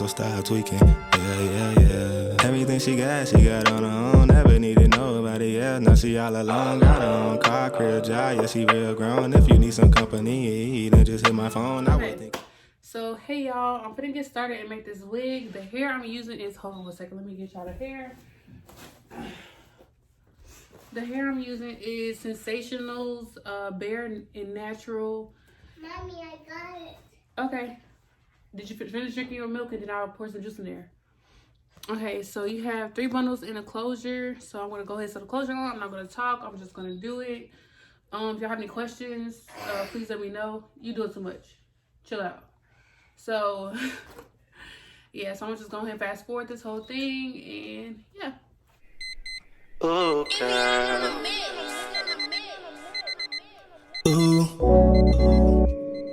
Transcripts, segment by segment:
so style tweaking. Yeah. Everything she got on her own. Never needed nobody else. Now she all alone. Got her own car, crib, job. Yeah, she real grown. If you need some company, then just hit my phone. I would think. So hey y'all, I'm gonna get started and make this wig. The hair I'm using is, hold on one second, let me get y'all the hair. The hair I'm using is Sensationals Bare and Natural. Mommy, I got it. Okay. Did you finish drinking your milk? And then I'll pour some juice in there. Okay, so you have 3 bundles in a closure. So I'm gonna go ahead and set the closure on. I'm not gonna talk. I'm just gonna do it. If y'all have any questions, please let me know. You doing too much. Chill out. So yeah, so I'm just going ahead and fast forward this whole thing, and yeah. Ooh, girl. Ooh,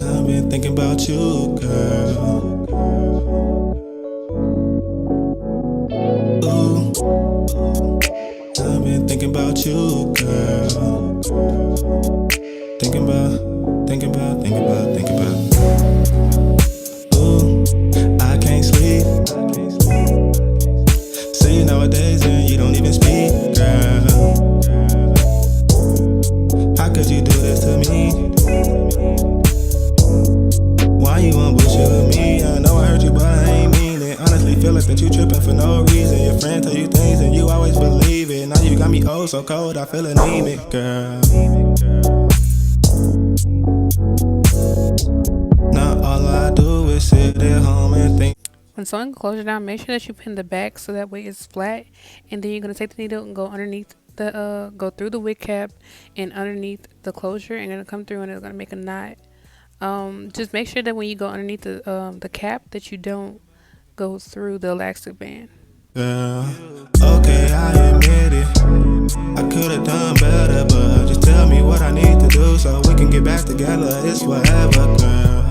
I've been thinking about you, girl. Ooh, I've been thinking about you, girl. Thinking about. Ooh, I can't sleep. See you nowadays and you don't even speak, girl. How could you do this to me? Why you want bullshit with me? I know I hurt you, but I ain't mean it. Honestly, feel like that you tripping for no reason. Your friend tell you things and you always believe it. Now you got me oh so cold, I feel anemic, girl. Now all I do is sit at home and think. When sewing the closure down, make sure that you pin the back so that way it's flat, and then you're gonna take the needle and go underneath the go through the wig cap and underneath the closure, and gonna come through and it's gonna make a knot. Just make sure that when you go underneath the cap that you don't go through the elastic band. Okay, I admit it. I could've done better, but just tell me what I need to do so we can get back together. It's forever, girl.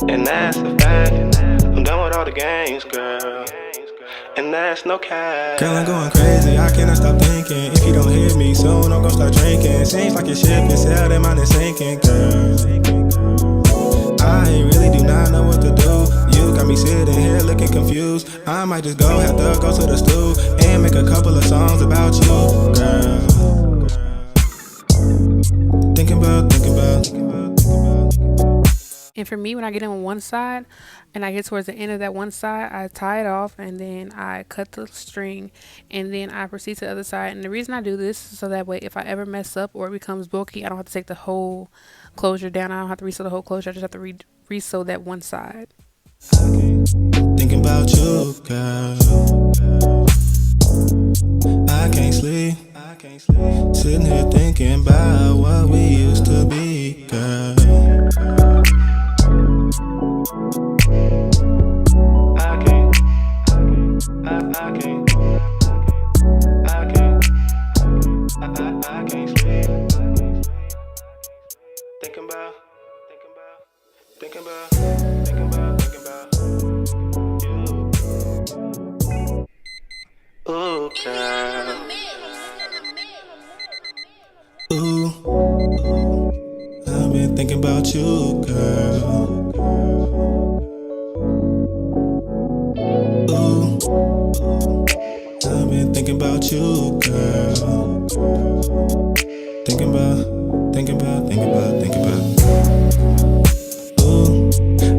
And that's a fact. I'm done with all the games, girl. And that's no cap. Girl, I'm going crazy. I cannot stop thinking. If you don't hear me soon, I'm gonna start drinking. Seems like your ship is sailed and mine is sinking, girl. I really do not know what to do. You got me sitting here looking confused. I might just have to go to the stool and make a couple of songs about you, girl. Thinking about. And for me, when I get on one side and I get towards the end of that one side, I tie it off and then I cut the string and then I proceed to the other side. And the reason I do this is so that way if I ever mess up or it becomes bulky, I don't have to take the whole closure down. I don't have to resew the whole closure. I just have to resew that one side. Thinking about you, girl. I can't sleep. Sitting here thinking about what we used to be, girl. I can't sleep. Thinking about you. Ooh, girl. Ooh, I've been thinking about you, girl. Ooh, I've been thinking about you, girl. Thinking about. Ooh,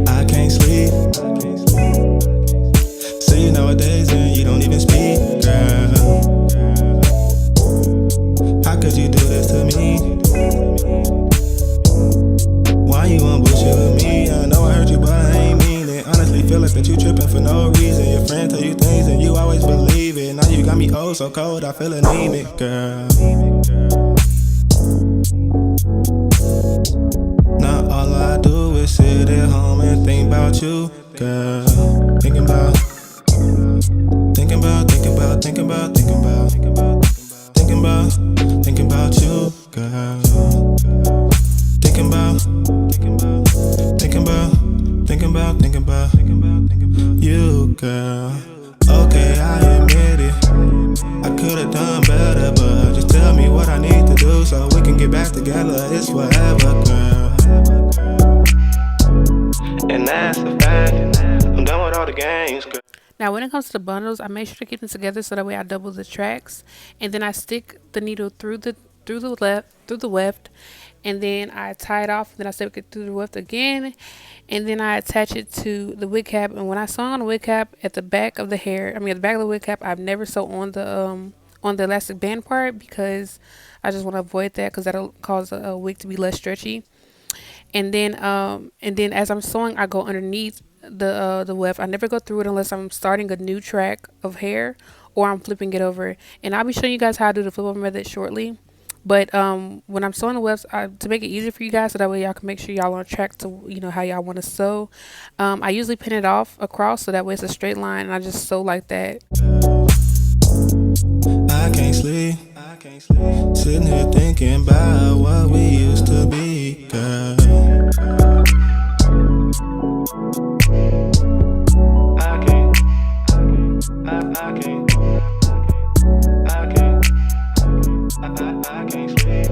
I can't sleep. See you nowadays and you don't even speak, girl. How could you do this to me? Why you want bullshit with me? I know I hurt you, but I ain't mean it. Honestly, feel like that you tripping for no reason. Your friend tell you things and you always believe it. Now you got me oh so cold, I feel anemic, girl. Now all I do is sit at home and think about you, girl. Thinking about you, girl. Thinking about you, girl. Okay, I admit it. I could've done better, but just tell me what I need to do so we can get back together. It's forever, girl. And that's a fact. I'm done with all the games, girl. Now, when it comes to the bundles, I make sure to keep them together so that way I double the tracks, and then I stick the needle through the weft, and then I tie it off. Then I stick it through the weft again, and then I attach it to the wig cap. And when I sew on the wig cap at the back of the hair, at the back of the wig cap, I've never sew on the elastic band part because I just want to avoid that because that'll cause a wig to be less stretchy. And then as I'm sewing, I go underneath the weft. I never go through it unless I'm starting a new track of hair or I'm flipping it over. And I'll be showing you guys how to do the flip over method shortly. But when I'm sewing the wefts, to make it easier for you guys, so that way y'all can make sure y'all on track to how y'all want to sew. I usually pin it off across so that way it's a straight line, and I just sew like that. I can't sleep. Sitting here thinking about what we used to be, girl. I can't sleep.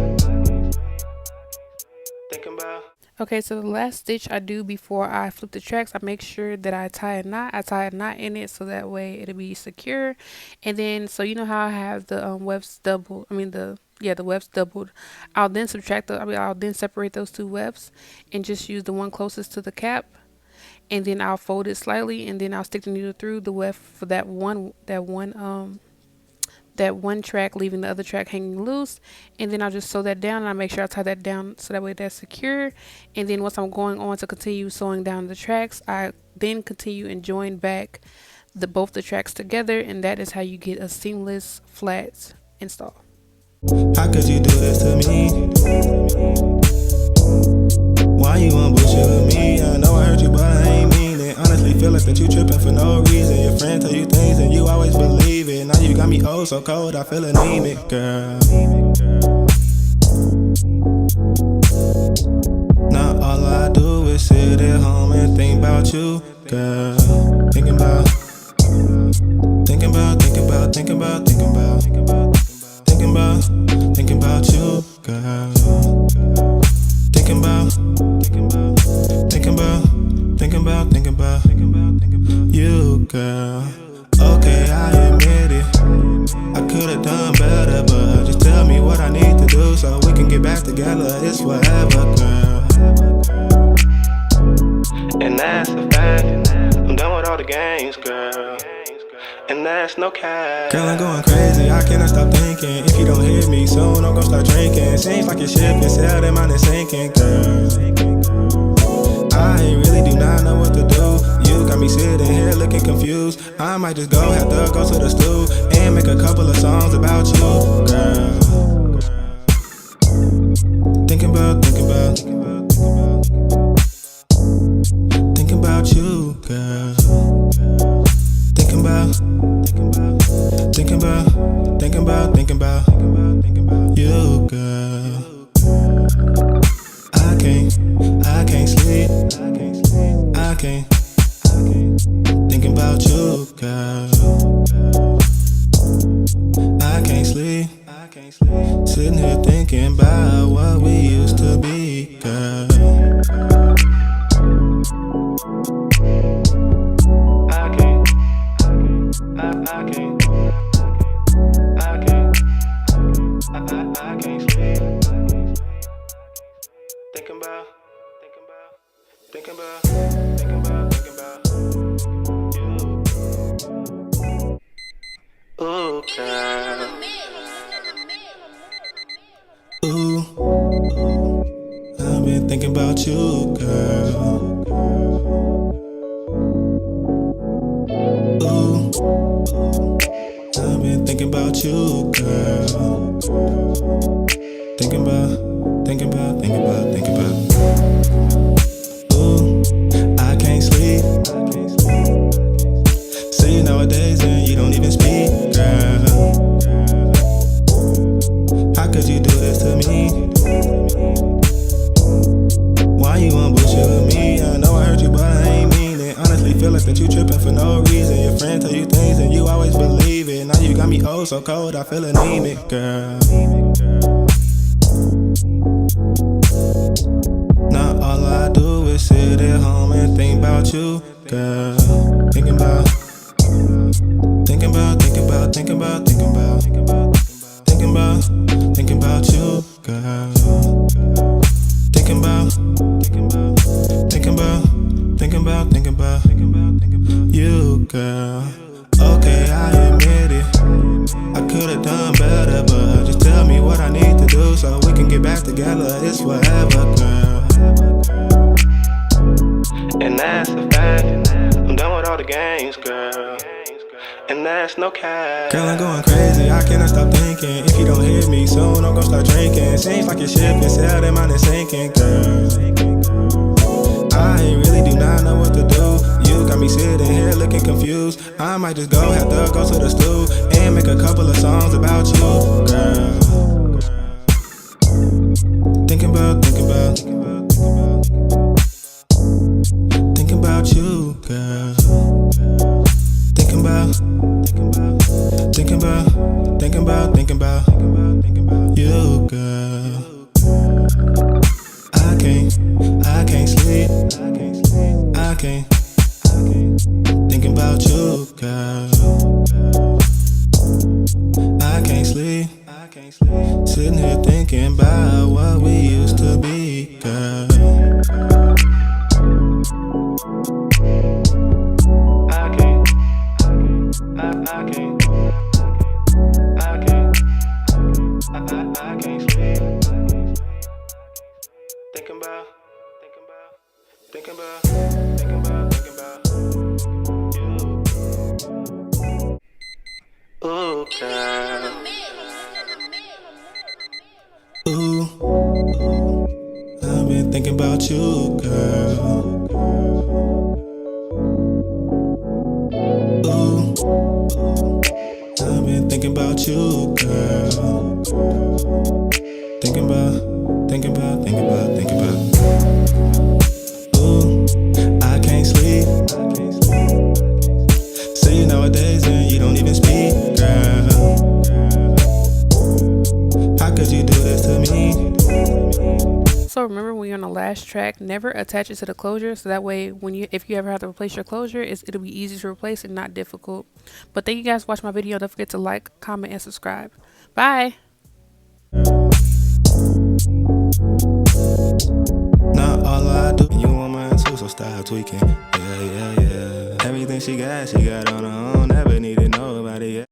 Thinking about. Okay, so the last stitch I do before I flip the tracks, I make sure that I tie a knot. I tie a knot in it so that way it'll be secure. And then, so you know how I have the wefts doubled. The wefts doubled. I'll then I'll then separate those two wefts and just use the one closest to the cap. And then I'll fold it slightly, and then I'll stick the needle through the weft for that one track, leaving the other track hanging loose. And then I'll just sew that down, and I make sure I tie that down so that way that's secure. And then once I'm going on to continue sewing down the tracks, I then continue and join back both the tracks together, and that is how you get a seamless flat install. How could you do this to me? Why you want bullshit with me? I know I hurt you, but I ain't mean it. Honestly, feel like that you tripping for no reason. Your friend tell you things and you always believe it. Now you got me oh so cold, I feel anemic, girl. Now all I do is sit at home and think about you, girl. Thinking about you, girl. Thinking about you, girl. Okay, I admit it. I could've done better, but just tell me what I need to do so we can get back together. It's forever, girl. And that's a fact. I'm done with all the games, girl. And that's no cap. Girl, I'm going crazy, I cannot stop thinking. If you don't hear me soon, I'm gonna start drinking. Seems like your ship is sailed and mine is sinking, girl. I really do not know what to do. You got me sitting here looking confused. I might just have to go to the stew and make a couple of songs about you, girl. Thinking about you, girl. Thinking about you, girl. I can't sleep. I can't. Thinking about you, girl. I can't sleep. Sitting here thinking about what we used to be, girl. I can't sleep. Thinking about you. Ooh, girl. Ooh, I've been thinking about you, girl. Ooh, I've been thinking about you, girl. Thinking about. Ooh, I can't sleep. See you nowadays and you don't even speak, girl. How could you do this to me? Why you want bullshit with me? I know I hurt you, but I ain't mean it. Honestly, feel like that you tripping for no reason. Your friend tell you things and you always believe it. Now you got me oh so cold, I feel anemic, girl. Now all I do is sit at home and think about about you, girl. Thinking about you, girl. Thinking about you, girl. Okay, I admit it. I could've done better, but just tell me what I need to do so we can get back together. It's forever, girl. And that's a fact. I'm done with all the games, girl. And that's no cap. Girl, I'm going crazy, I cannot stop thinking. If you don't hear me soon, I'm gonna start drinking. Seems like your ship is sailed and mine is sinking, girl. I really do not know what to do. You got me sitting here looking confused. I might just have to go to the stool and make a couple of songs about you, girl. Thinking about you, girl. Thinking about you, girl. I can't sleep. I can't. Thinking about you, girl. I can't sleep. Sitting here thinking about what we used to be, girl. I can't sleep. Thinking about you. Ooh, girl. Ooh, I've been thinking about you, girl. Ooh, I've been thinking about you, girl. Thinking about. Ooh, I can't sleep. See you nowadays and you don't even speak, girl. How could you do this to me? So remember, when you're on the last track, never attach it to the closure, so that way if you ever have to replace your closure, it'll be easy to replace and not difficult. But thank you guys for watching my video. Don't forget to like, comment, and subscribe. Bye. Not all I do, you want mine too, so stop tweaking. Yeah. Everything she got on her own, never needed